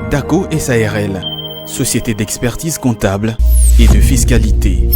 DACO SARL, société d'expertise comptable et de fiscalité.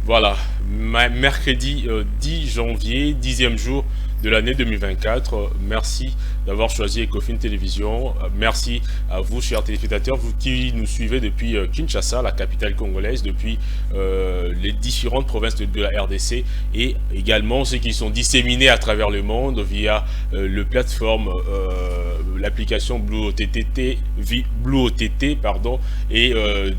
Voilà, mercredi 10 janvier, 10e jour de l'année 2024. Merci d'avoir choisi Ecofin Télévision. Merci à vous, chers téléspectateurs, vous qui nous suivez depuis Kinshasa, la capitale congolaise, depuis les différentes provinces de la RDC, et également ceux qui sont disséminés à travers le monde via le plateforme, l'application Blue OTT, pardon, et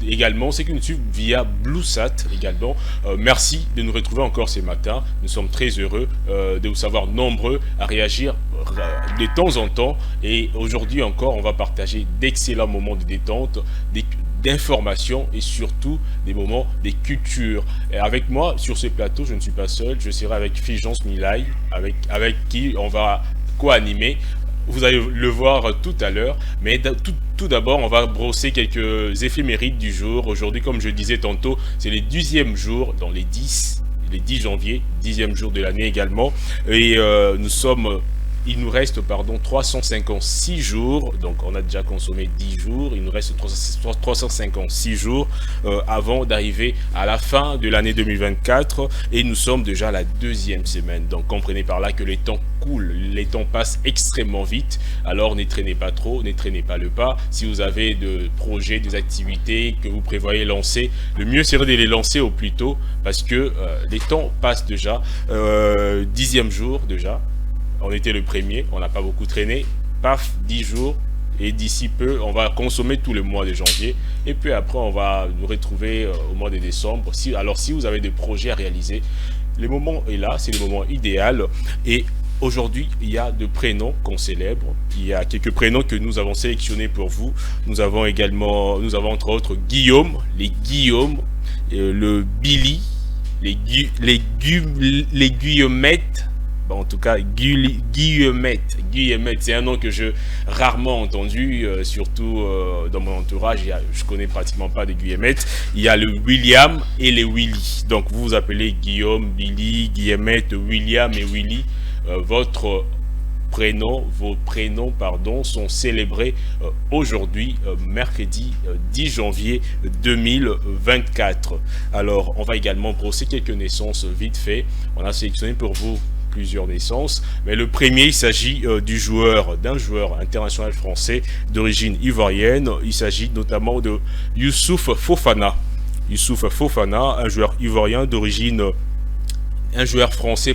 également ceux qui nous suivent via BlueSat également. Merci de nous retrouver encore ce matin. Nous sommes très heureux de vous savoir nombreux à réagir de temps en temps, et aujourd'hui encore on va partager d'excellents moments de détente, d'information et surtout des moments de culture. Et avec moi sur ce plateau, je ne suis pas seul, je serai avec Fulgence Milay, avec qui on va co-animer. Vous allez le voir tout à l'heure, mais tout d'abord, on va brosser quelques éphémérides du jour. Aujourd'hui, comme je disais tantôt, c'est le 10e jour dans les 10 janvier, 10e jour de l'année également. Et il nous reste 356 jours, donc on a déjà consommé 10 jours, il nous reste 356 jours avant d'arriver à la fin de l'année 2024, et nous sommes déjà à la 2e semaine, donc comprenez par là que les temps coulent, les temps passent extrêmement vite. Alors ne traînez pas trop, ne traînez pas le pas. Si vous avez des projets, des activités que vous prévoyez lancer, le mieux serait de les lancer au plus tôt, parce que les temps passent déjà. 10e jour déjà. On était le premier, on n'a pas beaucoup traîné, paf, 10 jours, et d'ici peu, on va consommer tout le mois de janvier, et puis après, on va nous retrouver au mois de décembre. Alors, si vous avez des projets à réaliser, le moment est là, c'est le moment idéal, et aujourd'hui, il y a des prénoms qu'on célèbre, il y a quelques prénoms que nous avons sélectionnés pour vous. Nous avons entre autres Guillaume, les Guillaume, le Billy, les Guillemettes. Bon, en tout cas, Guillemette, c'est un nom que j'ai rarement entendu, surtout dans mon entourage. Je connais pratiquement pas de Guillemette. Il y a le William et les Willy. Donc, vous vous appelez Guillaume, Billy, Guillemette, William et Willy. Vos prénoms, sont célébrés aujourd'hui, mercredi 10 janvier 2024. Alors, on va également brosser quelques naissances vite fait. On a sélectionné pour vous plusieurs naissances, mais le premier, il s'agit d'un joueur international français d'origine ivoirienne. Il s'agit notamment de Youssouf Fofana. Youssouf Fofana, un joueur français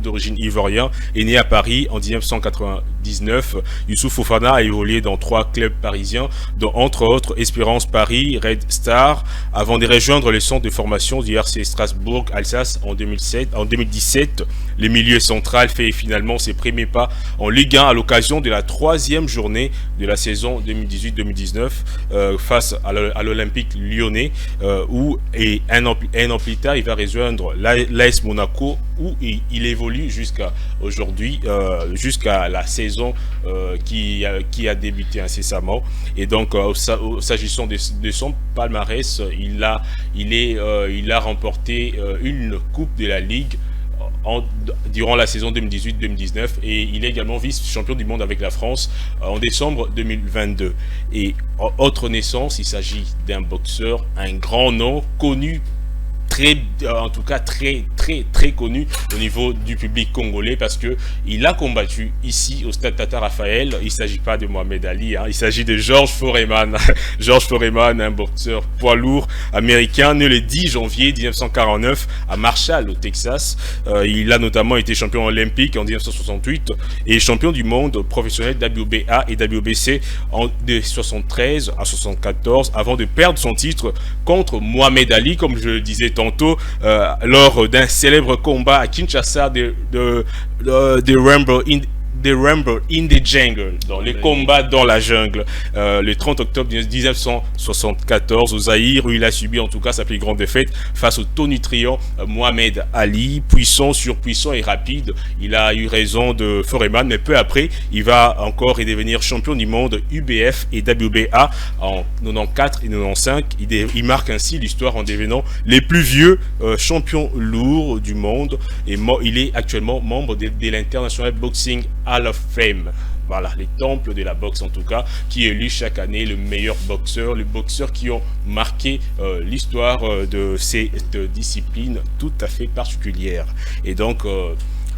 d'origine ivoirienne, est né à Paris en 1999. Youssouf Fofana a évolué dans 3 clubs parisiens, dont entre autres Espérance Paris, Red Star, avant de rejoindre le centre de formation du RC Strasbourg Alsace en 2017. Le milieu central fait finalement ses premiers pas en Ligue 1 à l'occasion de la 3e journée de la saison 2018-2019 face à l'Olympique lyonnais, où un an plus tard il va rejoindre l'AS Monaco, où il évolue jusqu'à aujourd'hui, jusqu'à la saison qui a débuté incessamment. Et donc s'agissant de son palmarès, il a remporté une coupe de la Ligue durant la saison 2018-2019, et il est également vice-champion du monde avec la France en décembre 2022. Et autre naissance, il s'agit d'un boxeur, un grand nom connu en tout cas très connu au niveau du public congolais parce que il a combattu ici au stade Tata Raphaël. Il ne s'agit pas de Mohamed Ali, hein, il s'agit de Georges Foreman. Georges Foreman, un boxeur poids lourd américain, né le 10 janvier 1949 à Marshall au Texas. Il a notamment été champion olympique en 1968 et champion du monde professionnel WBA et WBC de 73 à 74 avant de perdre son titre contre Mohamed Ali, comme je le disais tantôt, lors d'un célèbre combat à Kinshasa de Rumble in the Jungle, dans les combats dans la jungle, le 30 octobre 1974 au Zaïre, où il a subi en tout cas sa plus grande défaite face au tonitruant Mohamed Ali, puissant, surpuissant et rapide. Il a eu raison de Foreman, mais peu après, il va encore y devenir champion du monde UBF et WBA en 94 et 95. Il marque ainsi l'histoire en devenant les plus vieux champions lourds du monde et il est actuellement membre de l'International Boxing Hall of Fame. Voilà, les temples de la boxe en tout cas, qui élu chaque année le meilleur boxeur, les boxeurs qui ont marqué l'histoire de cette discipline tout à fait particulière. Et donc,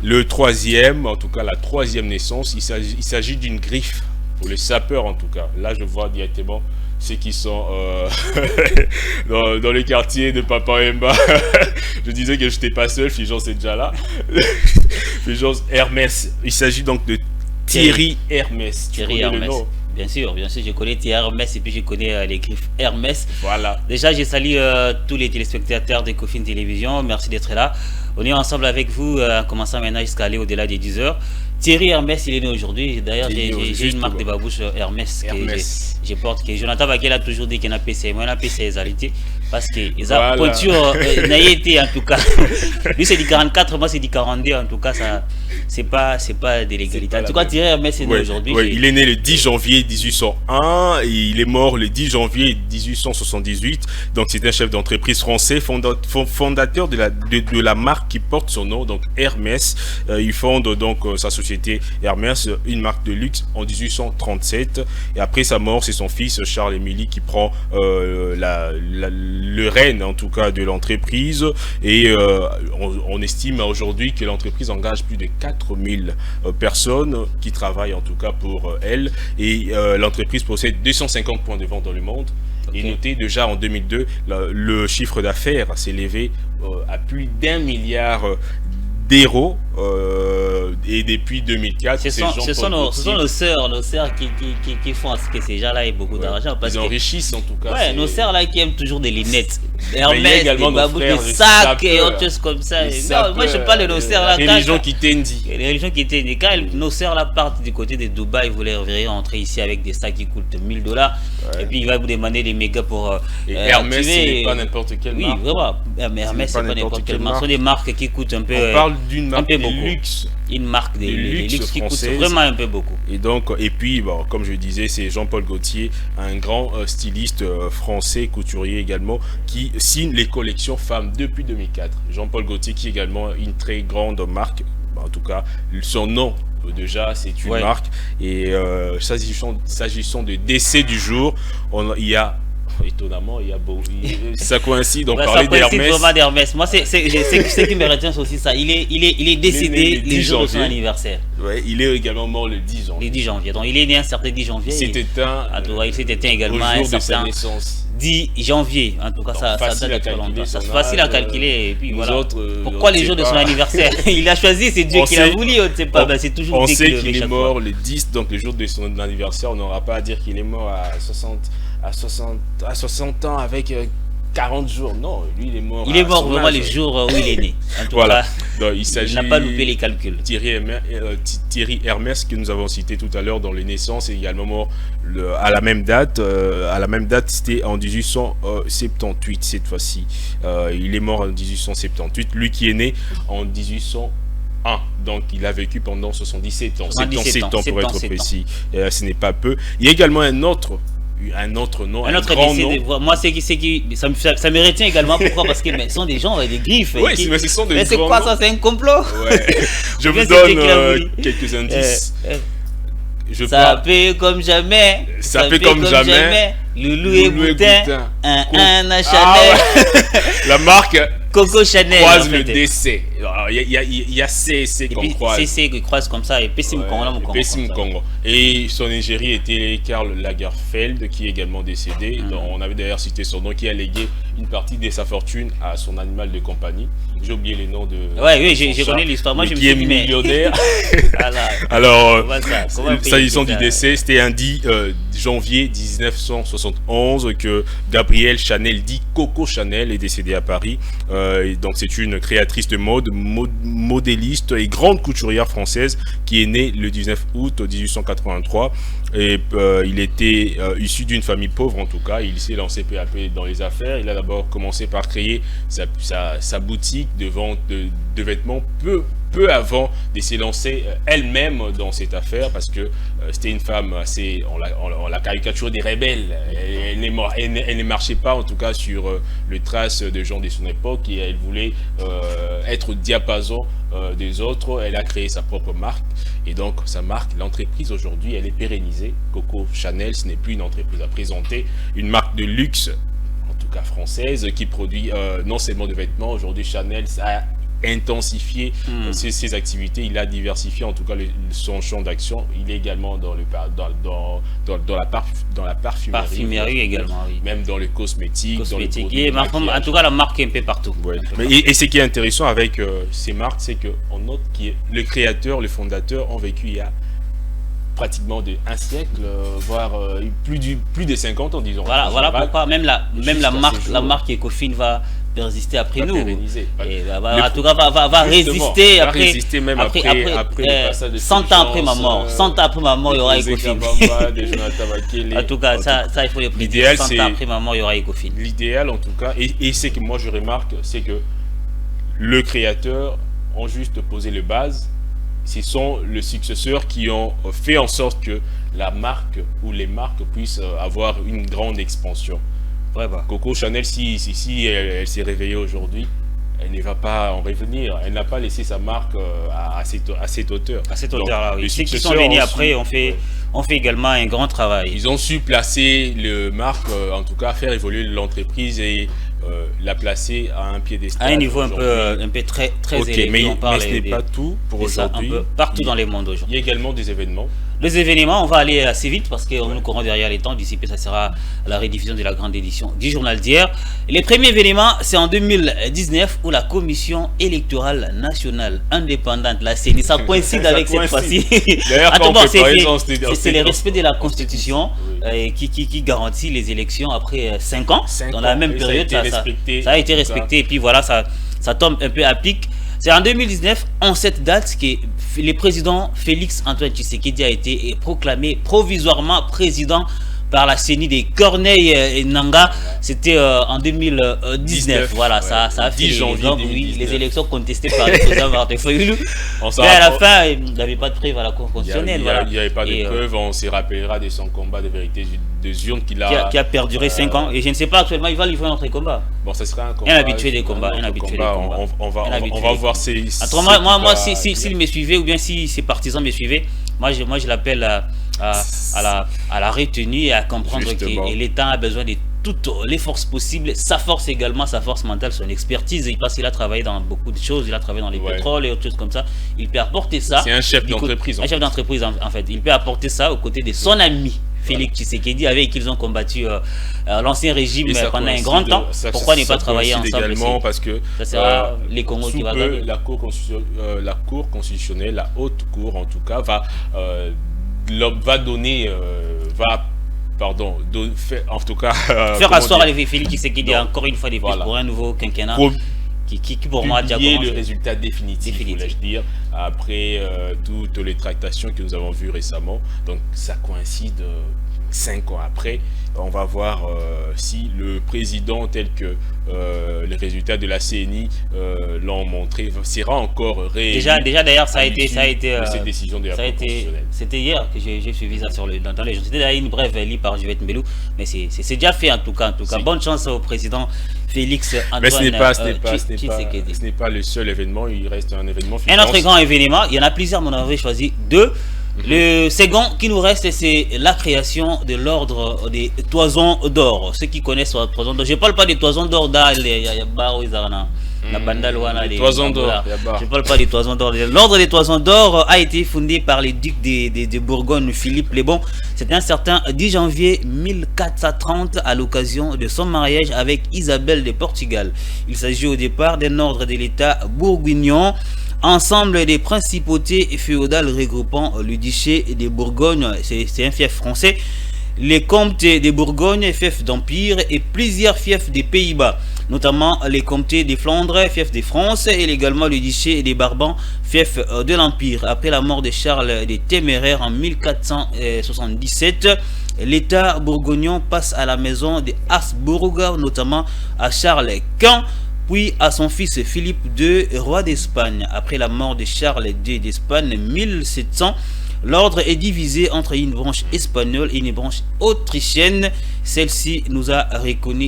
le troisième, en tout cas la troisième naissance, il s'agit d'une griffe, pour les sapeurs en tout cas. Là, je vois directement ceux qui sont dans les quartiers de Papa Emba. Je disais que je n'étais pas seul, Fulgence est déjà là. Fulgence Hermès. Il s'agit donc de Thierry Hermès. Thierry Hermès. Bien sûr, je connais Thierry Hermès et puis je connais les griffes Hermès. Voilà. Déjà, je salue tous les téléspectateurs de Kofin Télévision. Merci d'être là. On est ensemble avec vous, en commençant maintenant jusqu'à aller au-delà des 10 heures. Thierry Hermès, il est né aujourd'hui. D'ailleurs, j'ai une marque de babouche Hermès que je porte. Que Jonathan Bakel a toujours dit qu'il a PC. Moi, il a PC les alités. Parce que les pointures n'a été en tout cas. Lui, c'est du 44, moi, c'est du 42. En tout cas, ça, c'est pas de l'égalité. En tout cas, Thierry Hermès est né aujourd'hui. Ouais, il est né le 10 janvier 1801 et il est mort le 10 janvier 1878. Donc, c'est un chef d'entreprise français, fondateur de la marque qui porte son nom, donc Hermès. Il fonde donc sa société Hermès, une marque de luxe, en 1837. Et après sa mort, c'est son fils Charles-Émilie qui prend le règne en tout cas de l'entreprise. Et on estime aujourd'hui que l'entreprise engage plus de 4000 personnes qui travaillent en tout cas pour elle. Et l'entreprise possède 250 points de vente dans le monde. Et notez déjà en 2002, le chiffre d'affaires s'est élevé à plus d'1 milliard d'euros et depuis 2004 ce sont nos sœurs qui font ce que ces gens-là aient beaucoup d'argent parce ils enrichissent en tout cas. Ouais, nos sœurs là qui aiment toujours des lunettes, Hermès, des babous, des sacs et autres choses comme ça. Non, moi je parle de nos sœurs là. Les religions qui t'endient. Les religions qui t'endient. Quand nos sœurs là partent du côté de Dubaï, vous les reverrez rentrer ici avec des sacs qui coûtent $1000 et puis il va vous demander des mégas pour. Et Hermès, c'est pas n'importe quelle marque. Oui, vraiment. Hermès, c'est pas n'importe quelle marque. Ce sont des marques qui coûtent un peu. On parle d'une marque de luxe. Une marque de luxe qui coûte vraiment un peu beaucoup. Et donc, et puis, bon, comme je disais, c'est Jean-Paul Gaultier, un grand styliste français, couturier également, qui signe les collections femmes depuis 2004. Jean-Paul Gaultier, qui est également une très grande marque, en tout cas, son nom. Déjà, c'est une marque. Et s'agissant de décès du jour, il y a. Étonnamment, il y a beaucoup. Ça coïncide, on parlait d'Hermès. Moi, c'est ce qui me retient aussi ça. Il est décédé le jour de son anniversaire. Ouais, il est également mort le 10 janvier. Le 10 janvier. Donc, il est né un certain 10 janvier. Il s'est éteint. Il s'est éteint également un certain 10 janvier. En tout cas, ça date de longtemps. C'est facile à calculer. Et puis voilà. Pourquoi les jours de son anniversaire? Il a choisi, c'est Dieu qui l'a voulu. On ne sait pas. C'est toujours on sait qu'il est mort le 10, donc le jour de son anniversaire. On n'aura pas à dire qu'il est mort à 60 ans avec 40 jours. Non, lui il est mort. Il est mort vraiment les jours où il est né. En tout cas, donc, il n'a pas loupé les calculs. Thierry Hermès que nous avons cité tout à l'heure dans les naissances est également mort à la même date. C'était en 1878 cette fois-ci. Il est mort en 1878. Lui qui est né en 1801. Donc il a vécu pendant 77 ans. 77 ans pour être précis. Ce n'est pas peu. Il y a également un autre nom, un autre grand nom. Moi, ça me retient également. Pourquoi? Parce que ce sont des gens avec des griffes. Oui, mais ce sont des mais c'est quoi ça? C'est un complot? Ouais. Je vous donne quelques indices. Ça paie comme jamais. Ça paie comme jamais. Loulou et Boutin. Un à Chanel. La marque Coco Chanel croise le décès. Il y a CC qu'on croise. CC qui croise comme ça et Pessim Congo. Et son égérie était Karl Lagerfeld, qui est également décédé. On avait d'ailleurs cité son nom, qui a légué une partie de sa fortune à son animal de compagnie. J'ai oublié les noms de. Oui, j'ai connu l'histoire. Moi, je me suis dit, millionnaire. Alors, s'agissant du décès, c'était un 10 janvier 1971 que Gabrielle Chanel, dit Coco Chanel, est décédée à Paris. Donc, c'est une créatrice de mode, modéliste et grande couturière française qui est née le 19 août 1883. Et il était issu d'une famille pauvre, en tout cas. Il s'est lancé peu à peu dans les affaires. Il a d'abord commencé par créer sa boutique de vente de vêtements peu avant de s'élancer elle-même dans cette affaire, parce que c'était une femme assez, on la caricature des rebelles. Elle ne marchait pas, en tout cas, sur les traces de gens de son époque, et elle voulait être au diapason des autres. Elle a créé sa propre marque, et donc sa marque, l'entreprise aujourd'hui, elle est pérennisée. Coco Chanel, ce n'est plus une entreprise à présenter, une marque de luxe, en tout cas française, qui produit non seulement de vêtements. Aujourd'hui, Chanel, ça a intensifié ses activités, il a diversifié en tout cas son champ d'action. Il est également dans la parfumerie également, oui. Même dans le cosmétique. En tout cas, la marque est un peu partout. Ouais. Et ce qui est intéressant avec ces marques, c'est qu'on note que le créateur, le fondateur ont vécu il y a pratiquement un siècle, voire plus de 50 ans, disons. Voilà pourquoi même la marque Ecofin va résister après nous. Et en tout cas, va résister après. Même après le passage de 100 ans après ma mort. 100 ans après ma mort, il y aura Ecofin. En tout cas, ça il faut le préciser. 100 ans après ma mort, il y aura Ecofin. L'idéal, en tout cas, et c'est que moi je remarque, c'est que le créateur ont juste posé le base. Ce sont les successeurs qui ont fait en sorte que la marque ou les marques puissent avoir une grande expansion. Ouais, Coco Chanel, si elle s'est réveillée aujourd'hui, elle ne va pas en revenir. Elle n'a pas laissé sa marque à cette hauteur. À cette hauteur-là, oui. Ceux qui sont venus après ont fait également un grand travail. Ils ont su placer le marque, en tout cas faire évoluer l'entreprise et la placer à un piédestal. À un niveau un peu très élevé. Mais ce n'est pas tout pour aujourd'hui. Partout dans les mondes aujourd'hui. Il y a également des événements. Les événements, on va aller assez vite parce que nous courons derrière les temps. D'ici peu, ça sera la rediffusion de la grande édition du journal d'hier. Les premiers événements, c'est en 2019 où la Commission électorale nationale indépendante, la CENI, ça coïncide avec cette fois-ci. C'est le respect de la Constitution qui garantit les élections après 5 ans. Dans la même période, ça a été respecté. Et puis voilà, ça tombe un peu à pic. C'est en 2019, en cette date, que le président Félix Antoine Tshisekedi a été proclamé provisoirement président par la CENI de Corneille Nangaa. C'était en 2019. Voilà, ça a fait les élections contestées par le président Martin Fayulu. Mais à la fin, il n'y avait pas de preuve à la Cour constitutionnelle. Il n'y avait pas de preuve. On se rappellera de son combat de vérité des urnes qui a perduré 5 ans. Et je ne sais pas actuellement, il va livrer notre combat. Bon, ça sera un combat. Un habitué des combats. On va voir ces. Moi, s'il me suivait ou bien si ses partisans me suivaient, moi je l'appelle à la retenue et à comprendre que l'État a besoin de toutes les forces possibles, sa force également, sa force mentale, son expertise, parce qu'il a travaillé dans beaucoup de choses, il a travaillé dans les pétroles et autres choses comme ça. Il peut apporter ça. C'est un chef d'entreprise. Un chef d'entreprise en fait. Il peut apporter ça aux côtés de son ami Félix Tshisekedi, avec qui ils ont combattu l'ancien régime pendant un grand temps. Pourquoi ne pas travailler ensemble également parce que ça sera les Congos qui va gagner. La Cour constitutionnelle, la haute cour en tout cas, va donner, en tout cas faire asseoir Félix Tshisekedi encore une fois des plus pour un nouveau quinquennat qui pour moi a déjà commencé. Le résultat définitif. Voulais-je dire, après toutes les tractations que nous avons vues récemment. Donc ça coïncide 5 ans après. On va voir si le président tel que les résultats de la CENI l'ont montré sera encore réélu. Déjà d'ailleurs ça a été cette décision de la Cour constitutionnelle. C'était hier que j'ai suivi ça dans les journaux. C'était d'ailleurs une brève lit par Juliette Mbelou, mais c'est déjà fait en tout cas. Bonne chance au président Félix Antoine. Mais ce n'est pas le seul événement, il reste un événement. Un autre grand événement, il y en a plusieurs, mais on avait choisi 2. Le second qui nous reste, c'est la création de l'ordre des toisons d'or. Ceux qui connaissent les toisons d'or, je ne parle pas des toisons d'or La Bandaloana, les toisons d'or. Je ne parle pas des toisons d'or. L'ordre des toisons d'or a été fondé par les ducs de Bourgogne, Philippe le Bon. C'était un certain 10 janvier 1430 à l'occasion de son mariage avec Isabelle de Portugal. Il s'agit au départ d'un ordre de l'État bourguignon, ensemble des principautés féodales regroupant le duché de Bourgogne, c'est un fief français, les comtés de Bourgogne, fief d'Empire, et plusieurs fiefs des Pays-Bas, notamment les comtés de Flandre, fief de France, et également le duché des Barbans, fief de l'Empire. Après la mort de Charles des Téméraires en 1477, l'État bourguignon passe à la maison des Habsbourg, notamment à Charles Quint, puis à son fils Philippe II, roi d'Espagne. Après la mort de Charles II d'Espagne 1700, l'ordre est divisé entre une branche espagnole et une branche autrichienne. Celle-ci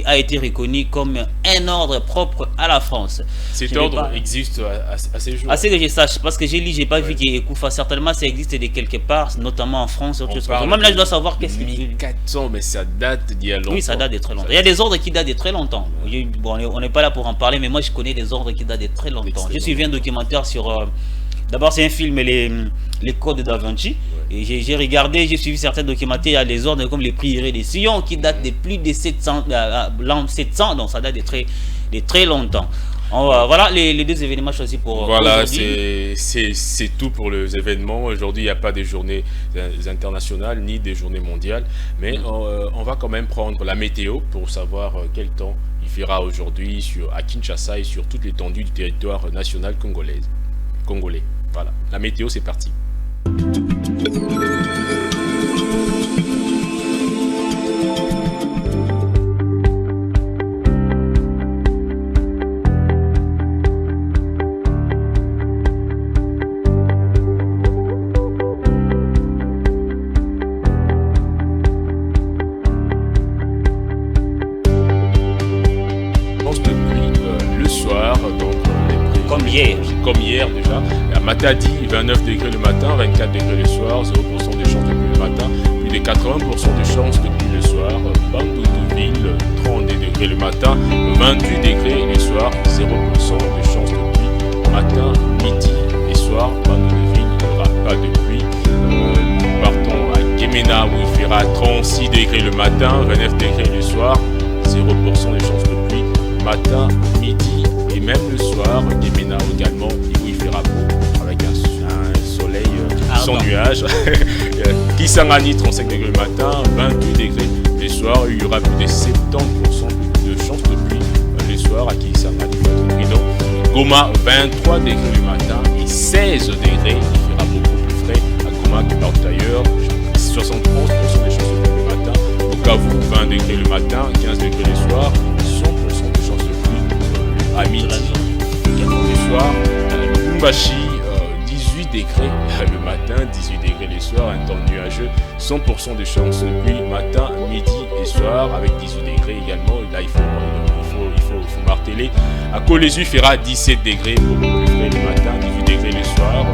a été reconnue comme un ordre propre à la France. Cet ordre existe à ces jours. À ce que je sache, parce que j'ai pas vu qu'il Ekoufa. Certainement, ça existe de quelque part, notamment en France. Même là, je dois savoir qu'est-ce qu'il y a. 1400, mais ça date d'il y a longtemps. Oui, ça date de très longtemps. Il y a des ordres qui datent de très longtemps. Bon, on n'est pas là pour en parler, mais moi, je connais des ordres qui datent de très longtemps. J'ai suivi un documentaire sur... D'abord, c'est un film, les Codes da Vinci. Et j'ai regardé, j'ai suivi certains documentaires. Il y a des ordres comme les Prieurés des Sillons qui datent de plus de l'an 700. Donc, ça date de très longtemps. Voilà les deux événements choisis pour voilà, aujourd'hui. C'est tout pour les événements. Aujourd'hui, il n'y a pas des journées internationales ni des journées mondiales. Mais on va quand même prendre la météo pour savoir quel temps il fera aujourd'hui à Kinshasa et sur toute l'étendue du territoire national congolais. Voilà, la météo, c'est parti. Le soir, donc comme hier déjà. Matadi, 29 degrés le matin, 24 degrés le soir, 0% de chance de pluie le matin, plus de 80% de chance de pluie le soir. Bandundu-Ville, 32 degrés le matin, 28 degrés le soir, 0% de chance de pluie matin, midi et soir. Bandundu-Ville, il n'y aura pas de pluie. Nous partons à Gemena où il fera 36 degrés le matin, 29 degrés le soir, 0% de chance de pluie matin, midi et même le soir. Gemena également où il fera beau. Un soleil sans nuage. Kisangani, 35 degrés le matin, 28 degrés le soir. Il y aura plus de 70% de chance de pluie le soir à Kisangani. Goma, 23 degrés le matin et 16 degrés. Il fera beaucoup plus frais à Goma que partout ailleurs. 71% de chance de pluie le matin. Bukavu, 20 degrés le matin, 15 degrés le soir. 100% de chance de pluie à midi. Le soir. Lumbashi, 18 degrés le matin, 18 degrés le soir, un temps nuageux, 100% de chance de pluie matin, midi et soir, avec 18 degrés également. Là, il faut marteler. À Colézu, il fera 17 degrés, beaucoup plus frais le matin, 18 degrés le soir.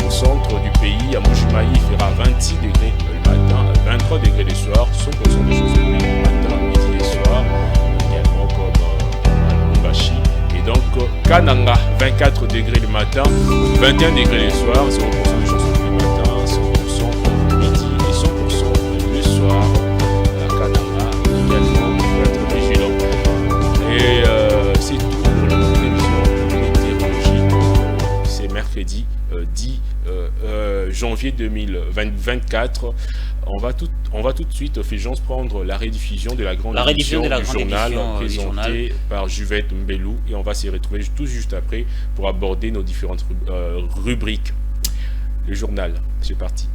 Au centre du pays, à Moujimaï, il fera 26 degrés le matin, 23 degrés le soir, 100% de chance de pluie le matin, midi et soir, également comme à Lumbashi. Donc Kananga, 24 degrés le matin, 21 degrés le soir, 0% de chance de pluie le matin, 100% midi et 100% le soir. À Kananga également, il faut être vigilant. Et c'est tout pour la prévision météorologique. C'est mercredi 10 janvier 2024. On va tout de suite, Fulgence, prendre la rediffusion de la grande édition du journal présentée par Juvette Mbelou, et on va s'y retrouver tout juste après pour aborder nos différentes rubriques. Le journal, c'est parti.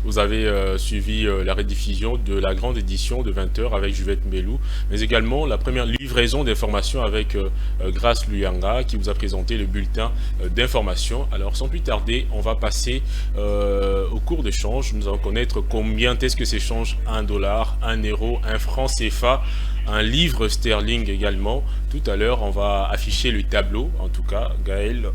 Vous avez suivi la rediffusion de la grande édition de 20h avec Juvette Mbelou, mais également la première livraison d'informations avec Grace Luyanga qui vous a présenté le bulletin d'information. Alors sans plus tarder, on va passer au cours de change. Nous allons connaître combien est-ce que s'échange $1, 1 euro, 1 franc CFA, un livre sterling également. Tout à l'heure, on va afficher le tableau, en tout cas, Gaël.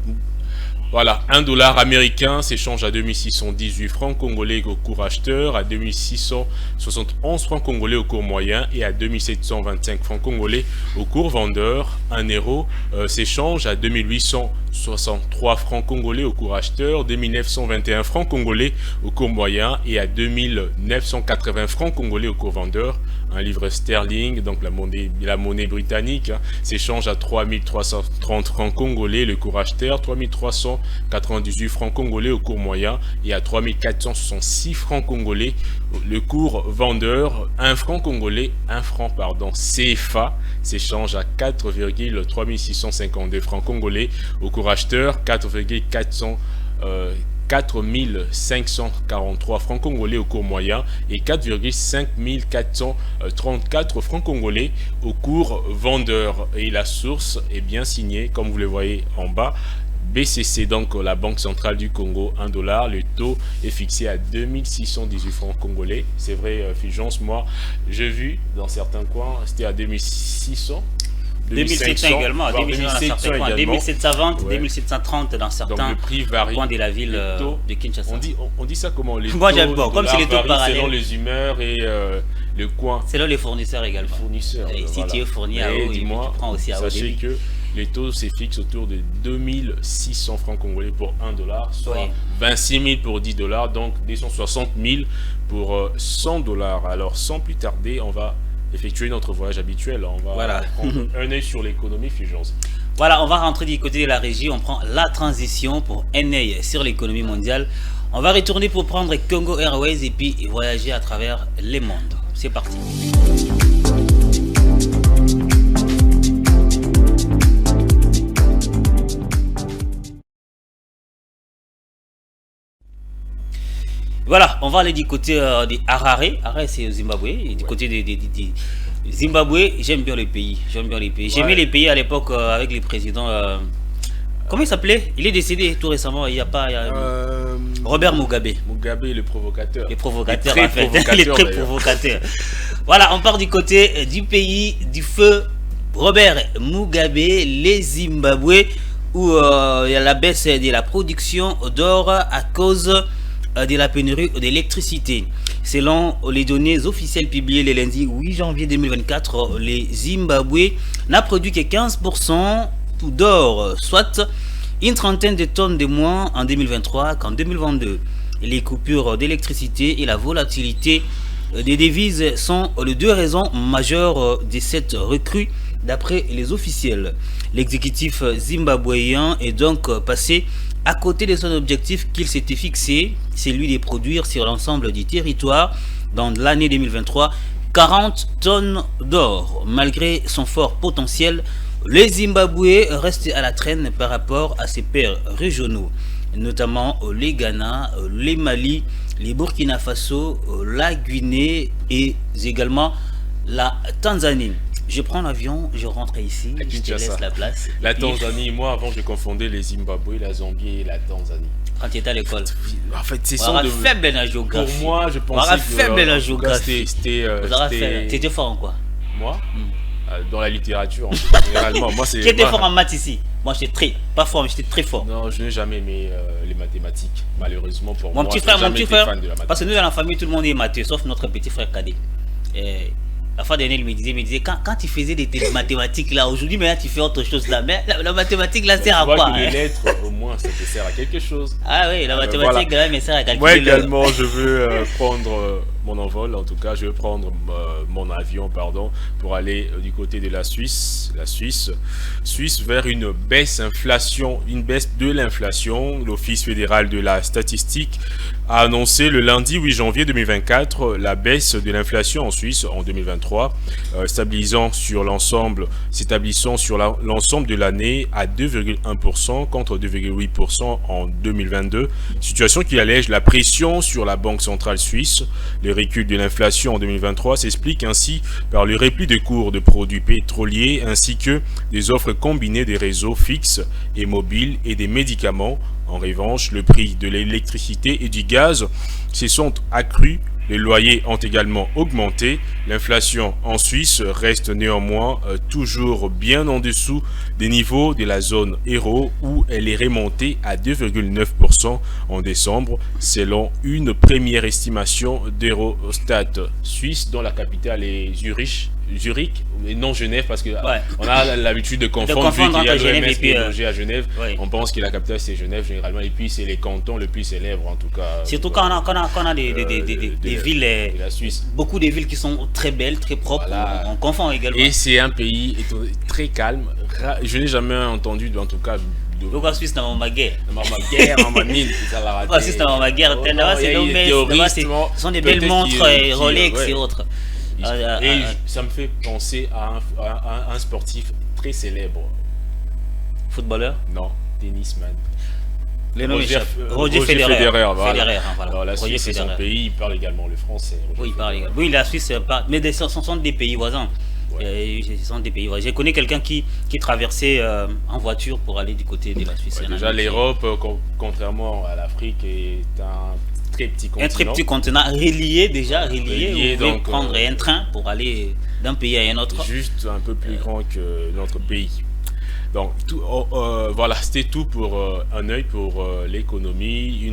Voilà, 1 dollar américain s'échange à 2618 francs congolais au cours acheteur, à 2671 francs congolais au cours moyen et à 2725 francs congolais au cours vendeur. 1 euro s'échange à 2863 francs congolais au cours acheteur, 2921 francs congolais au cours moyen et à 2980 francs congolais au cours vendeur. Un livre sterling, donc la monnaie britannique, s'échange à 3330 francs congolais le cours acheteur, 3398 francs congolais au cours moyen et à 3466 francs congolais le cours vendeur. 1 franc CFA s'échange à 4,3652 francs congolais au cours acheteur, 4543 francs congolais au cours moyen et 4,5434 francs congolais au cours vendeur. Et la source est bien signée, comme vous le voyez en bas, BCC, donc la Banque Centrale du Congo, 1 dollar. Le taux est fixé à 2618 francs congolais. C'est vrai, Fulgence, moi, j'ai vu dans certains coins, c'était à 2600. 2700 également, 2720, ouais. 2730 dans certains coins de la ville de Kinshasa. On dit ça comment? Les moi j'aime pas, comme c'est les taux parallèles. Selon les humeurs et le coin. Selon les fournisseurs également. Les fournisseurs, et si tu es fourni à haut, tu prends aussi à haut. Sachez que les taux se fixent autour de 2600 francs congolais pour 1 dollar, soit 26 000 pour 10 dollars, donc 260 000 pour 100 dollars. Alors sans plus tarder, on va effectuer notre voyage habituel. On va prendre un œil sur l'économie, Fulgence. Voilà, on va rentrer du côté de la régie. On prend la transition pour un œil sur l'économie mondiale. On va retourner pour prendre Congo Airways et puis voyager à travers les mondes. C'est parti. Voilà, on va aller du côté de Harare. Harare, c'est au Zimbabwe. Et du côté de Zimbabwe, j'aime bien les pays. J'aimais les pays à l'époque avec les présidents. Comment il s'appelait? Il est décédé tout récemment. Il n'y a pas. Robert Mugabe. Mugabe, le provocateur. Les provocateurs, en fait. Les très provocateurs. Voilà, on part du côté du pays du feu. Robert Mugabe, les Zimbabwe, où il y a la baisse de la production d'or à cause de la pénurie d'électricité. Selon les données officielles publiées le lundi 8 janvier 2024, les Zimbabwe n'a produit que 15% d'or, soit une trentaine de tonnes de moins en 2023 qu'en 2022. Les coupures d'électricité et la volatilité des devises sont les deux raisons majeures de cette recrue d'après les officiels. L'exécutif zimbabwéen est donc passé à côté de son objectif qu'il s'était fixé, celui de produire sur l'ensemble du territoire dans l'année 2023 40 tonnes d'or. Malgré son fort potentiel, les Zimbabwe restent à la traîne par rapport à ses pairs régionaux, notamment les Ghana, les Mali, les Burkina Faso, la Guinée et également la Tanzanie. Je prends l'avion, je rentre ici, je te laisse la place. La Tanzanie, moi avant je confondais les Zimbabwe, la Zambie et la Tanzanie. Quand tu étais à l'école. En fait, c'est ça. Faible dans la géographie. Pour moi, je pensais que faible dans la géographie. C'était étais fort en quoi? Moi dans la littérature, généralement. Moi, qui était fort en maths ici? Moi, j'étais pas fort, mais j'étais très fort. Non, je n'ai jamais aimé les mathématiques. Malheureusement pour moi. Mon petit frère, parce que nous dans la famille, tout le monde est matheux, sauf notre petit frère cadet. La fois dernière, il me disait quand tu faisais des mathématiques là, aujourd'hui, mais là, tu fais autre chose là. Mais la mathématique là, sert à quoi? Les lettres, au moins, ça te sert à quelque chose. Ah oui, la mathématique là, mais sert à calculer. Moi également, je veux prendre mon envol. En tout cas, je veux prendre mon avion, pour aller du côté de la Suisse. Suisse vers une baisse de l'inflation. L'Office fédéral de la statistique a annoncé le lundi 8 janvier 2024 la baisse de l'inflation en Suisse en 2023, s'établissant sur l'ensemble de l'année à 2,1% contre 2,8% en 2022. Situation qui allège la pression sur la Banque centrale suisse. Le recul de l'inflation en 2023 s'explique ainsi par le repli de cours de produits pétroliers ainsi que des offres combinées des réseaux fixes et mobiles et des médicaments. En revanche, le prix de l'électricité et du gaz se sont accrus Les loyers ont également augmenté. L'inflation en Suisse reste néanmoins toujours bien en dessous des niveaux de la zone euro où elle est remontée à 2,9% en décembre selon une première estimation d'Eurostat suisse dont la capitale est Zurich et non Genève parce que on a l'habitude de confondre vu qu'il y a l'OMS qui est logé à Genève. On pense que la capitale c'est Genève généralement et puis c'est les cantons les plus célèbres en tout cas. Surtout quand on a des villes, la Suisse. Beaucoup de villes qui sont très belles, très propres, on confond également. Et c'est un pays très calme. Je n'ai jamais entendu en tout cas la Suisse n'a pas guerre. La Suisse n'a pas guerre. Ce sont des belles montres Rolex et autres. Et ça me fait penser à un sportif très célèbre. Footballeur? Non, tennisman. Roger Federer. Voilà. Alors, la Suisse, c'est son pays, il parle également le français. Oui, il parle également. Oui, la Suisse, mais ce sont des pays voisins. Ce sont des pays voisins. Je connais quelqu'un qui traversait en voiture pour aller du côté de la Suisse. Déjà, l'Europe, contrairement à l'Afrique, est un très petit continent. Un très petit continent relié. On peut prendre un train pour aller d'un pays à un autre. Juste un peu plus grand que notre pays. Donc voilà, c'était tout pour un œil pour l'économie,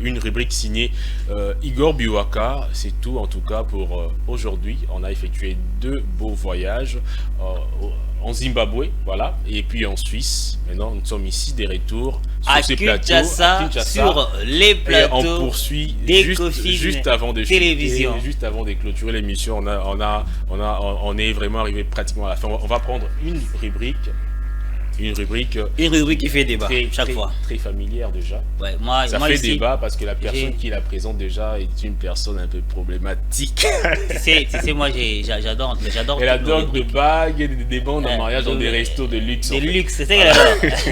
une rubrique signée Igor Biwaka. C'est tout en tout cas pour aujourd'hui. On a effectué 2 beaux voyages en Zimbabwe, voilà, et puis en Suisse. Maintenant, nous sommes ici des retours sur ces plateaux, à Kinshasa, sur les plateaux. Et on poursuit juste avant de télévision. Juste avant de clôturer l'émission. On est vraiment arrivé pratiquement à la fin. On va prendre une rubrique qui fait débat chaque fois. Très familière déjà. Ouais, ça fait débat parce que la personne qui la présente déjà est une personne un peu problématique. tu sais, moi j'adore. Elle adore des bagues et des bandes en mariage dans des restos de luxe. De luxe, c'est ça qu'elle adore.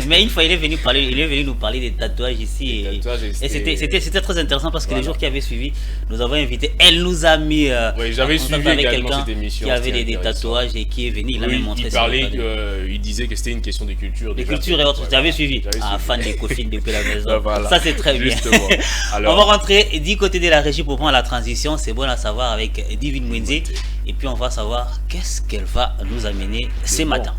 Mais une fois il est venu nous parler des tatouages ici. Et c'était très intéressant parce que les jours qui avaient suivi, nous avons invité. Elle nous a mis. J'avais suivi également cette émission. Qui avait des tatouages et qui est venu. Il a même montré. Il disait que c'était une question de culture. De culture et autres, tu avais suivi. Fan des coffines depuis la maison. Voilà. Ça c'est très bien. Alors, on va rentrer du côté de la régie pour prendre la transition. C'est bon à savoir avec Divine Mwenze. Et puis on va savoir qu'est-ce qu'elle va nous amener ce matin.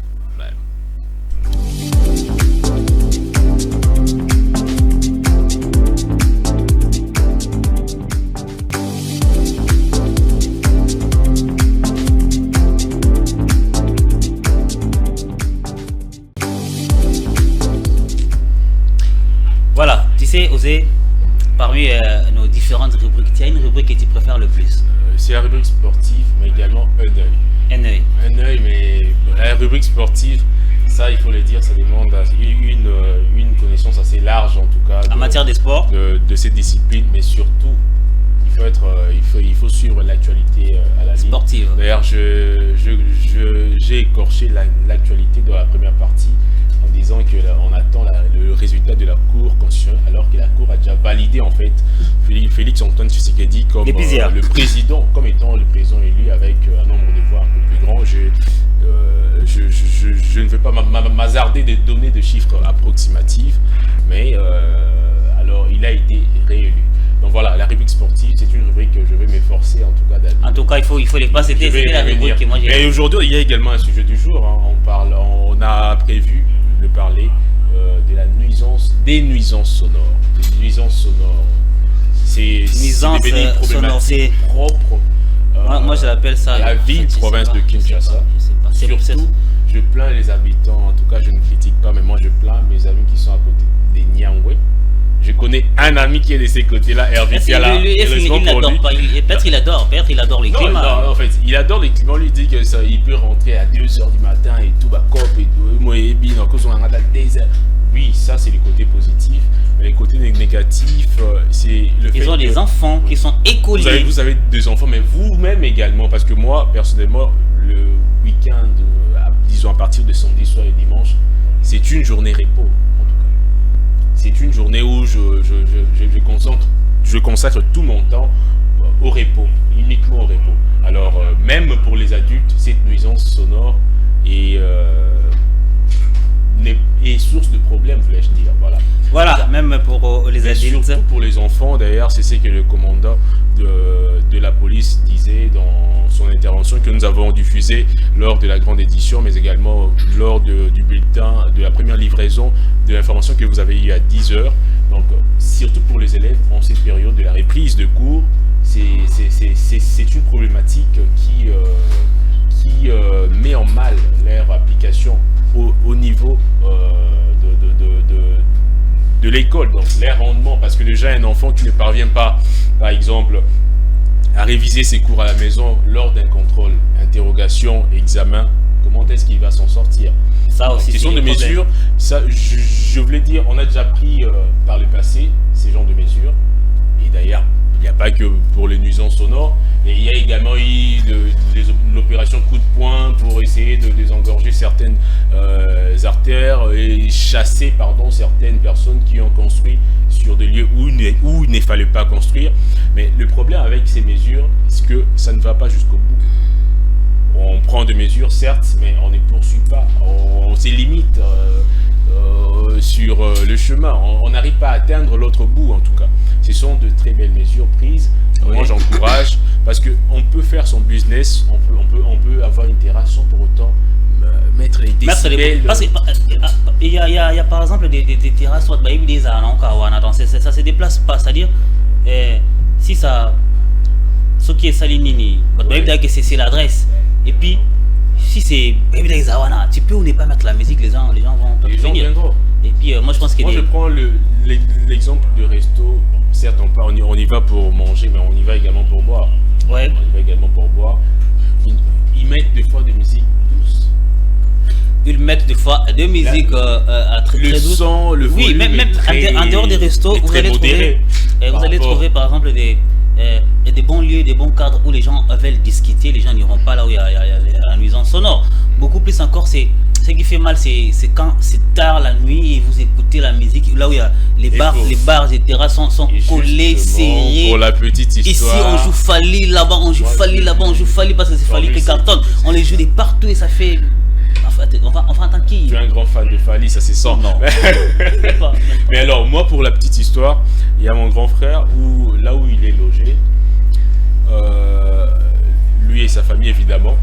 Voilà, tu sais, Osé, parmi nos différentes rubriques, il y a une rubrique que tu préfères le plus. C'est la rubrique sportive, mais également un œil. Un œil, mais la rubrique sportive, ça il faut le dire, ça demande une connaissance assez large en tout cas. En matière de sport de cette discipline, mais surtout, il faut suivre l'actualité à la ligne. Sportive. D'ailleurs, j'ai écorché l'actualité de la première partie en disant qu'on attend le résultat de la Cour constitutionnelle alors que la Cour a déjà validé en fait Félix Antoine Tshisekedi comme le président, comme étant le président élu avec un nombre de voix un peu plus grand. Je ne vais pas m'hasarder de donner de chiffres approximatifs, mais alors il a été réélu. Donc voilà, la rubrique sportive, c'est une rubrique que je vais m'efforcer en tout cas d'aller. En tout cas, il faut les passer. C'était la rubrique que moi j'ai. Mais aujourd'hui, il y a également un sujet du jour. Hein. On a prévu de parler des nuisances sonores. C'est devenu une problématique propre. Moi, je l'appelle ça. À la ville province de Kinshasa. Surtout, je plains les habitants. En tout cas, je ne critique pas, mais moi, je plains mes amis qui sont à côté des Nyangwe. Je connais un ami qui est de ces côtés-là, Hervé Fiala. Peut-être il adore le climat. Non, en fait, il adore le climat. On lui dit qu'il peut rentrer à 2h du matin et tout, oui, ça c'est le côté positif. Mais le côté négatif, c'est le fait Ils ont des enfants qui sont écoliers. Vous avez des enfants, mais vous-même également. Parce que moi, personnellement, le week-end, disons à partir de samedi soir et dimanche, c'est une journée repos. C'est une journée où je consacre tout mon temps au repos, uniquement au repos. Alors, même pour les adultes, cette nuisance sonore est source de problèmes, voulais-je dire. Voilà. même pour les adultes. Surtout pour les enfants, d'ailleurs, c'est ce que le commandant de la police disait dans son intervention que nous avons diffusée lors de la grande édition, mais également lors du bulletin, de la première livraison de l'information que vous avez eue à 10h. Donc, surtout pour les élèves, en cette période de la reprise de cours, c'est une problématique qui met en mal leur application au niveau de l'école, donc leur rendement, parce que déjà un enfant qui ne parvient pas, par exemple, à réviser ses cours à la maison lors d'un contrôle, interrogation, examen, comment est-ce qu'il va s'en sortir? Ça aussi, ce sont des mesures, ça, je voulais dire, on a déjà pris par le passé ces genres de mesures, et d'ailleurs, il n'y a pas que pour les nuisances sonores, mais il y a également eu l'opération coup de poing pour essayer de désengorger certaines artères et chasser certaines personnes qui ont construit sur des lieux où il ne fallait pas construire. Mais le problème avec ces mesures, c'est que ça ne va pas jusqu'au bout. On prend des mesures, certes, mais on ne poursuit pas. On se limite sur le chemin. On n'arrive pas à atteindre l'autre bout, en tout cas. Ce sont de très belles mesures prises. Oui. Moi, j'encourage, parce qu'on peut faire son business, on peut avoir une terrasse sans pour autant mettre les décibels. Il y a par exemple des terrasses, ça se déplace pas, c'est-à-dire, si ça, ce qui est salinini, c'est l'adresse, et puis, si c'est tu peux ou ne pas mettre la musique, les gens vont venir. Et puis, moi je pense que... Moi je prends l'exemple de resto, certes on y va pour manger, mais on y va également pour boire. Ouais. On y va également pour boire. Ils mettent des fois des musiques douces. Ils mettent des fois des musiques très douces. Le son, le volume. Oui, même en dehors des restos, vous allez trouver par exemple des bons lieux, des bons cadres où les gens veulent discuter, les gens n'iront pas là où il y a la nuisance sonore. Beaucoup plus encore, ce qui fait mal, c'est quand c'est tard la nuit et vous écoutez la musique, là où il y a les bars et terrasses sont collés, serrés. Pour la petite histoire. Ici, on joue Fali, là-bas, on joue Fali, là-bas, on joue Fali parce que c'est Fali qui cartonne. On les joue de partout et ça fait... On va entendre qui? Tu es un grand fan de Fali, ça c'est sans. Non. Mais alors, moi, pour la petite histoire, il y a mon grand frère, là où il est logé, lui et sa famille évidemment,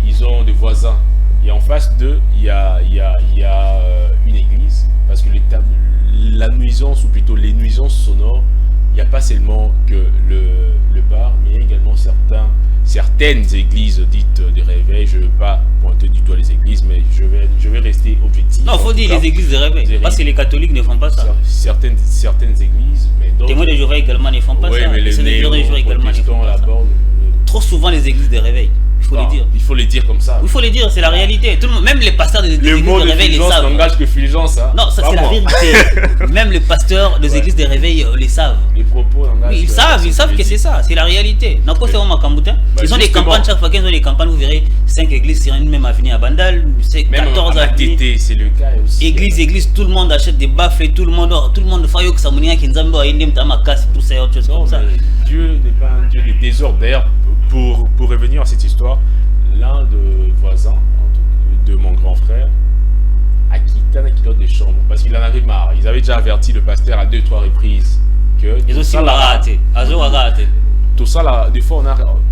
ils ont des voisins. Et en face d'eux, il y a une église, parce que la nuisance, ou plutôt les nuisances sonores, il n'y a pas seulement que le bar, mais il y a également certaines églises dites de réveil. Je ne veux pas pointer du doigt les églises, mais je vais rester objectif. Non, il faut dire les églises de réveil, parce que les catholiques ne font pas ça. Certaines églises, mais d'autres... Témoins de Jéhovah également ne font pas ça. Mais les néo-protestants là-bas... Trop souvent les églises de réveil. Il faut les dire comme ça. Il faut les dire, c'est la réalité. Tout le monde, même les pasteurs des églises de réveil les savent. N'engage que Fulgence, hein. Non, ça c'est la vérité. Même les pasteurs des églises de réveil les savent. Les propos n'engagent. Oui, ils savent que c'est ça, c'est la réalité. Ils ont des campagnes, chaque fois qu'ils ont des campagnes, vous verrez 5 églises sur une même avenue à Bandal, c'est 14 avenues. C'est le cas aussi. Église, tout le monde achète des baffles, tout le monde fait que ça mounia qui nzambo a indem tama casse tout ça, autre chose comme ça. Dieu n'est pas un Dieu de désordre. D'ailleurs, pour revenir à cette histoire, l'un des voisins de mon grand frère a quitté un équilibre des chambres parce qu'il en avait marre. Ils avaient déjà averti le pasteur à 2-3 reprises que ils aussi raté. Tout ça là, des fois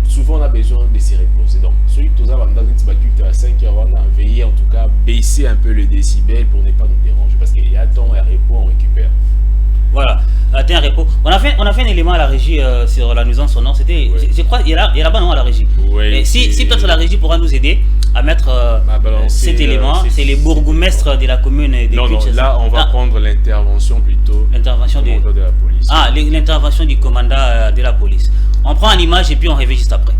souvent on a besoin de se reposer. Donc celui que tout ça va dans une petite à 5h, on a veillé en tout cas baisser un peu le décibel pour ne pas nous déranger parce qu'il y a temps et repos on récupère. Voilà, un repos. On a fait un élément à la régie sur la nuisance sonore. C'était, je crois, il y a là-bas non à la régie. Oui, si peut-être la régie pourra nous aider à mettre cet élément, c'est les bourgmestres de la commune de Kinshasa. Non, là on va prendre l'intervention plutôt. L'intervention de la police. L'intervention du commandant de la police. On prend une image et puis on revient juste après.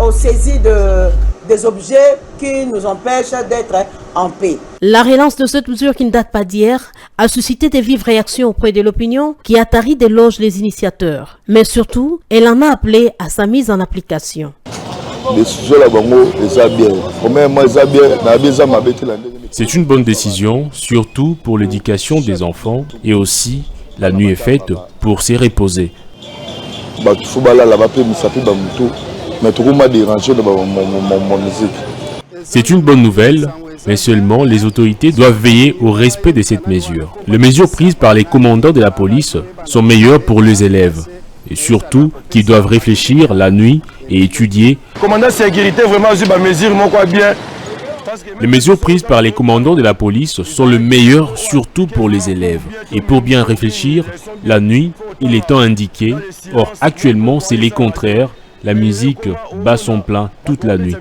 Aux saisies des objets qui nous empêchent d'être en paix. La relance de cette mesure qui ne date pas d'hier a suscité des vives réactions auprès de l'opinion qui a tari d'éloges les initiateurs. Mais surtout, elle en a appelé à sa mise en application. C'est une bonne décision, surtout pour l'éducation des enfants et aussi la nuit est faite pour s'y reposer. C'est une bonne nouvelle mais seulement les autorités doivent veiller au respect de cette mesure. Les mesures prises par les commandants de la police sont meilleures pour les élèves, et surtout qu'ils doivent réfléchir la nuit et étudier. Commandant sécurité, vraiment, mesure, moi, quoi bien. Les mesures prises par les commandants de la police sont le meilleur, surtout pour les élèves. Et pour bien réfléchir, la nuit, il est temps indiqué. Or, actuellement, c'est les contraires. La musique bat son plein toute la nuit.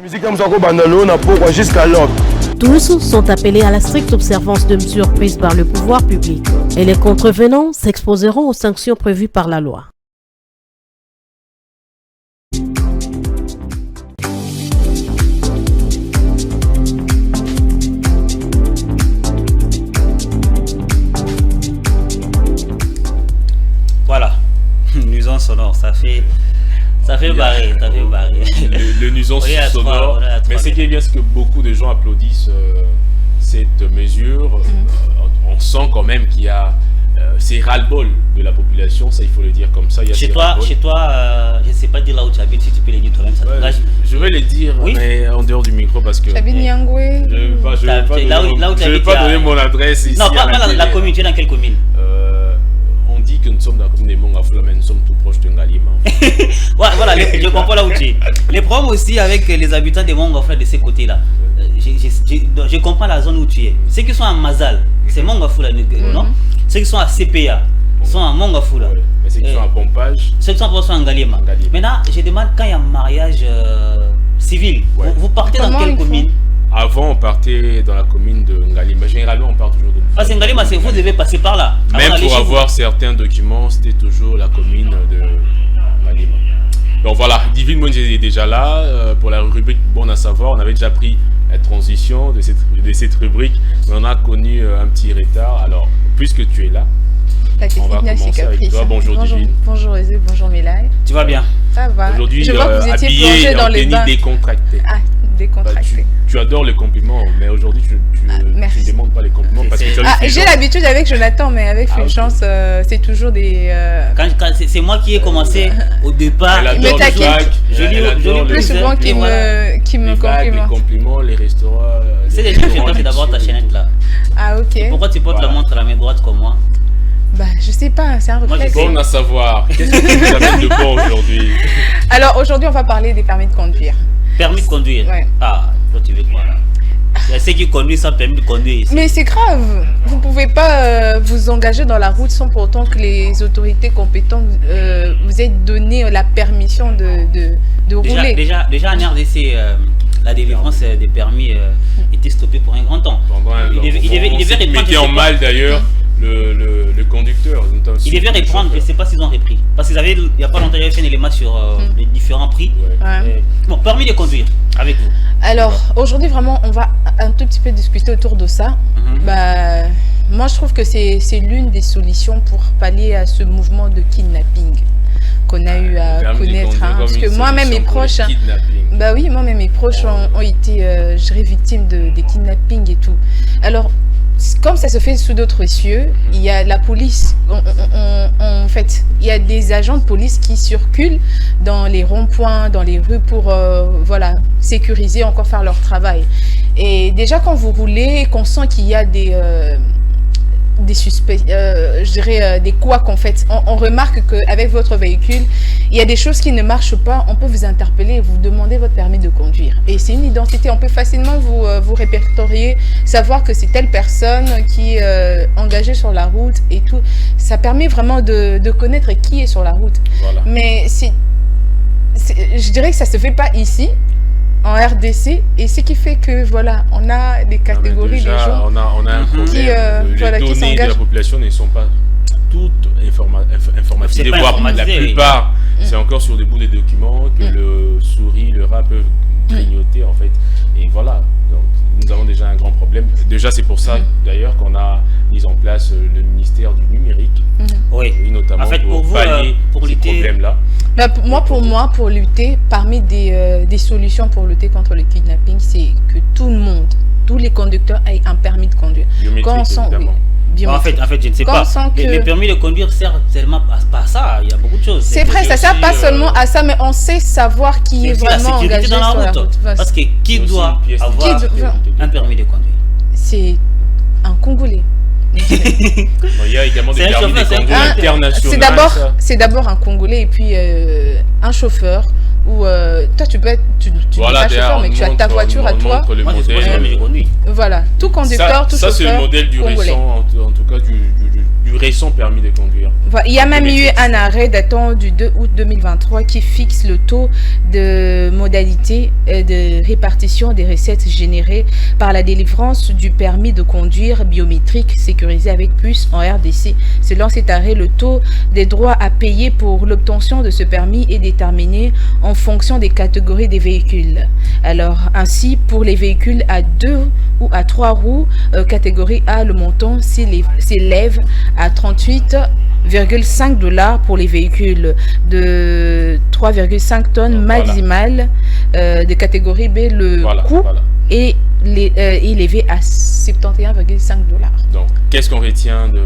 Tous sont appelés à la stricte observance de mesures prises par le pouvoir public. Et les contrevenants s'exposeront aux sanctions prévues par la loi. Voilà, nuisance sonore, ça fait barrer, ça fait barrer. Le nuisance sonore, mais ce qui est bien, c'est que beaucoup de gens applaudissent cette mesure. On sent quand même qu'il y a c'est ras-le-bol de la population, ça il faut le dire comme ça. Il y a chez toi, je ne sais pas dire là où tu habites, si tu peux les dire toi-même. Je vais les dire, oui, mais en dehors du micro parce que... J'habite Nyangwe. Je ne vais pas donner mon adresse ici. Non, pas la commune, tu es dans quelle commune? On dit que nous sommes dans la commune des Mongafula, mais nous sommes tout proches de Ngalima. Voilà, je comprends là où tu es. Les problèmes aussi avec les habitants des Mongafula de ces côtés-là. Je comprends la zone où tu es. Ceux qui sont à Mazal, c'est Mongafula, non? Ceux qui sont à CPA sont à Mongafula. Ouais, mais ceux qui sont à Pompage. Ceux qui sont à Ngalima. Maintenant, je demande quand il y a un mariage civil, vous partez dans quelle commune? Avant, on partait dans la commune de Ngalima. Généralement, on part toujours de... Parce que Ngalima, vous devez passer par là. Même pour avoir certains documents, c'était toujours la commune de Ngalima. Donc voilà, Divine Monge est déjà là pour la rubrique Bon à savoir. On avait déjà pris la transition de cette rubrique, mais on a connu un petit retard. Alors, puisque tu es là, on va commencer avec toi. Bonjour Divine. Bonjour Ezé, bonjour Melaye. Tu vas bien? Ça va. Aujourd'hui, je vois que vous étiez plongé dans les bains. Décontracté. Ah, décontracté. Tu adores les compliments, mais aujourd'hui tu ne demandes pas les compliments parce que j'ai l'habitude avec Jonathan, mais avec Fulgence, c'est toujours des... C'est moi qui ai commencé au départ. Mais t'inquiète, je lis plus souvent qui me complimente. Les compliments, les restaurants... C'est déjà que c'est d'abord ta chaînette là. Ah ok. Et pourquoi tu portes la montre à la main droite comme moi? Bah je sais pas, c'est un réflexe. Bon à savoir, qu'est-ce que tu nous amènes de bon aujourd'hui? Alors aujourd'hui on va parler des permis de conduire. Permis de conduire? Ouais. Ah, toi tu veux quoi là? Il y a ceux qui conduisent sans permis de conduire ici. Mais c'est grave. Vous ne pouvez pas vous engager dans la route sans pour autant que les autorités compétentes vous aient donné la permission de rouler. Déjà en RDC, la délivrance des permis était stoppée pour un grand temps. Il devait reprendre en mal d'ailleurs le conducteur. Il devait reprendre, je ne sais pas s'ils ont repris. Parce qu'il n'y a pas longtemps, il y avait fait un élément sur les différents prix. Ouais. Bon, permis de conduire, avec vous. Alors, aujourd'hui, vraiment, on va un tout petit peu discuter autour de ça. Moi, je trouve que c'est l'une des solutions pour pallier à ce mouvement de kidnapping qu'on a eu à connaître. Parce que moi-même, mes proches... Bah oui, moi-même, mes proches ont été, je dirais, victimes des kidnappings et tout. Alors, comme ça se fait sous d'autres cieux, il y a la police, en fait, il y a des agents de police qui circulent dans les ronds-points, dans les rues pour voilà, sécuriser, encore faire leur travail. Et déjà quand vous roulez, qu'on sent qu'il y a des suspects, je dirais des couacs en fait, on remarque qu'avec votre véhicule, il y a des choses qui ne marchent pas, on peut vous interpeller et vous demander votre permis de conduire. Et c'est une identité, on peut facilement vous répertorier, savoir que c'est telle personne qui est engagée sur la route et tout. Ça permet vraiment de connaître qui est sur la route. Voilà. Mais je dirais que ça ne se fait pas ici, en RDC, et ce qui fait que voilà, on a des catégories de gens on a un problème. Les données de la population ne sont pas toutes informatisées, voire la plupart, c'est encore sur des bouts de documents que le souris, le rat peuvent grignoter en fait. Et voilà, donc nous avons déjà un grand problème. Déjà c'est pour ça d'ailleurs qu'on a mis en place le ministère du numérique, oui, notamment en fait, pour pallier ces problèmes-là. Bah, pour lutter, parmi des solutions pour lutter contre le kidnapping, c'est que tout le monde, tous les conducteurs aient un permis de conduire. Quand on sent, biométrique. En fait, je ne sais Quand pas. on sent que- Le permis de conduire sert seulement pas à ça. Il y a beaucoup de choses. C'est vrai, ça sert pas seulement à ça, mais on sait savoir qui est C'est aussi la vraiment sécurité engagé dans la sur la route. route. Parce que qui aussi doit une pièce avoir d'identité. un permis de conduire? C'est un Congolais. Bon, il y a également des C'est un permis de chauffeur, conduire internationaux. C'est d'abord un Congolais et puis un chauffeur. Ou toi tu peux être tu Voilà, n'es pas chauffeur mais tu as ta voiture à toi. Le Moi, modèle. j'ai conduit. Voilà, tout conducteur, tout ça c'est chauffeur le modèle du congolais. récent, en tout cas du récent permis de conduire. Voilà, il y a même eu un arrêt datant du 2 août 2023 qui fixe le taux de modalité de répartition des recettes générées par la délivrance du permis de conduire biométrique sécurisé avec puce en RDC. Selon cet arrêt, le taux des droits à payer pour l'obtention de ce permis est déterminé en fonction des catégories des véhicules. Alors, ainsi, pour les véhicules à 2 ou à 3 roues, catégorie A, le montant s'élève à 38,5 $ pour les véhicules de 3,5 tonnes maximales. De catégorie B, le coût est élevé à 71,5 $. Donc, qu'est-ce qu'on retient de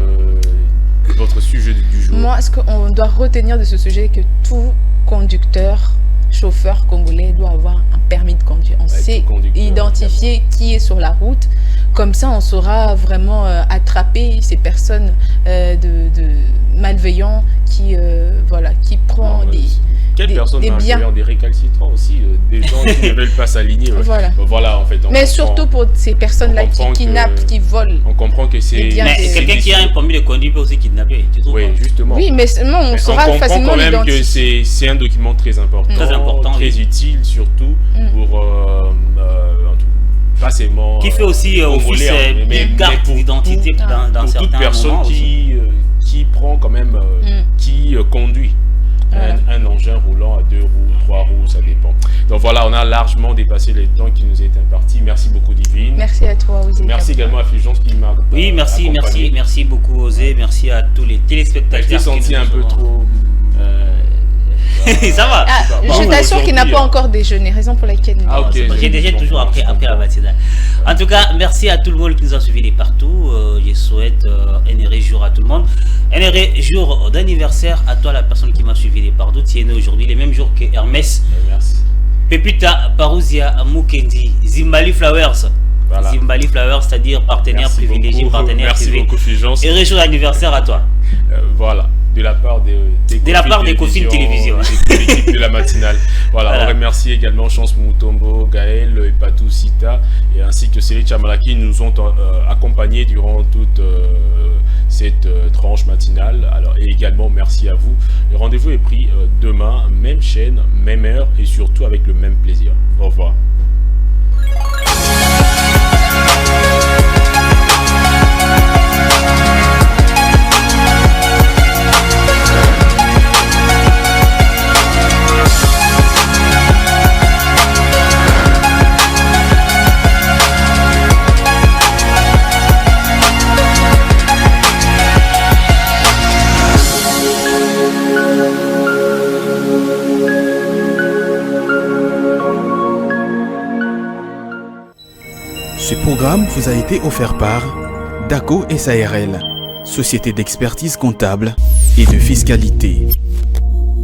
votre sujet du jour? Moi, ce qu'on doit retenir de ce sujet, que tout conducteur, chauffeur congolais doit avoir un permis de conduire. On sait identifier qui est sur la route. Comme ça, on saura vraiment attraper ces personnes de malveillants qui prend des biens, des récalcitrants aussi, des gens qui ne veulent pas s'aligner. Voilà, en fait. Mais surtout pour ces personnes-là qui kidnappent, qui volent. On comprend que c'est. Mais quelqu'un qui a un permis de conduire peut aussi kidnapper. Oui, justement. Oui, mais on saura facilement l'identifier. On comprend quand même que c'est un document très important, très utile surtout pour pas seulement qui fait aussi office de carte d'identité dans certains moments. Qui prend quand même, qui conduit un engin roulant à 2 roues, 3 roues, ça dépend. Donc voilà, on a largement dépassé le temps qui nous est imparti. Merci beaucoup, Divine. Merci à toi, Osé. Merci également à Fulgence qui m'a Oui, merci beaucoup, Osé. Merci à tous les téléspectateurs. Je t'ai senti un peu trop... Ça va. Je t'assure qu'il n'a pas encore déjeuné, raison pour laquelle. J'ai déjà toujours après la matinale. En tout cas, merci à tout le monde qui nous a suivis de partout. Je souhaite un heureux jour à tout le monde. Un heureux jour d'anniversaire à toi, la personne qui m'a suivi de partout. Tu es né aujourd'hui, les mêmes jours que Hermès. Merci. Pepita Parousia Mukendi, Zimbali Flowers. Voilà. Zimbali Flowers, c'est-à-dire partenaire privilégié, partenaire privé. Merci beaucoup, Fulgence. Heureux jour d'anniversaire à toi. Voilà. De la part des Coffin Télévision, de l'équipe de la matinale. Voilà, on remercie également Chance Moutombo, Gaël et Patou Sita, et ainsi que Céline Chamala qui nous ont accompagnés durant toute cette tranche matinale. Alors, et également merci à vous. Le rendez-vous est pris demain, même chaîne, même heure et surtout avec le même plaisir. Au revoir. Ce programme vous a été offert par DACO SARL, Société d'expertise comptable et de fiscalité.